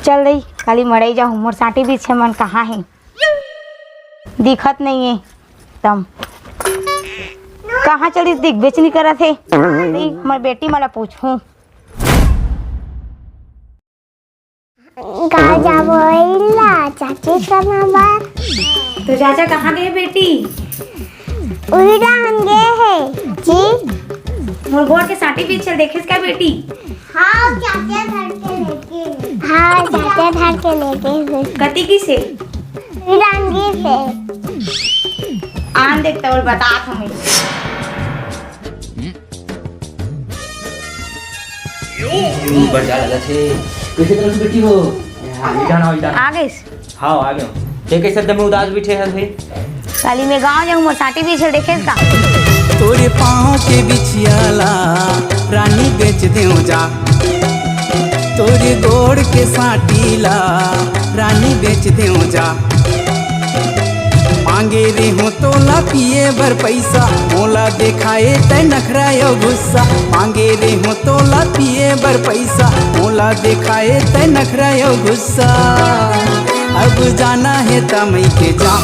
चल रही खाली मड़ई जाऊँ मोर साटी भी छे मन कहाँ है दिखत नहीं है तम कहाँ चली दिख बेच नहीं करा थे मैं बेटी मला पूछूं चाची करना बार तो चाचा कहाँ गए बेटी उधर हम गए हैं जी मोर गोड़ के साटी भी चल देखे क्या बेटी हाँ चाचा धर के लेके गति की से रंगी से आन देखता और बता हमें बढ़िया लगा छे कैसे तरह से बैठी हो इधर इधर आ गए हाँ आ गयो ये कैसे दम उदास बैठे है भाई काली में गाँव जाऊँ मोर साटी भी चल देखे का तोरे पाँव के बिछियाला रानी बेच देऊ जा तोरे गोड़ के साटीला रानी बेच देऊ जा मांगे रे हो तोला पिए भर पैसा मोला देखाए तै नखरा यो गुस्सा मांगे रे हो तोला पिए भर पैसा मोला देखाए तै नखरा यो गुस्सा अब जाना है तमई के जा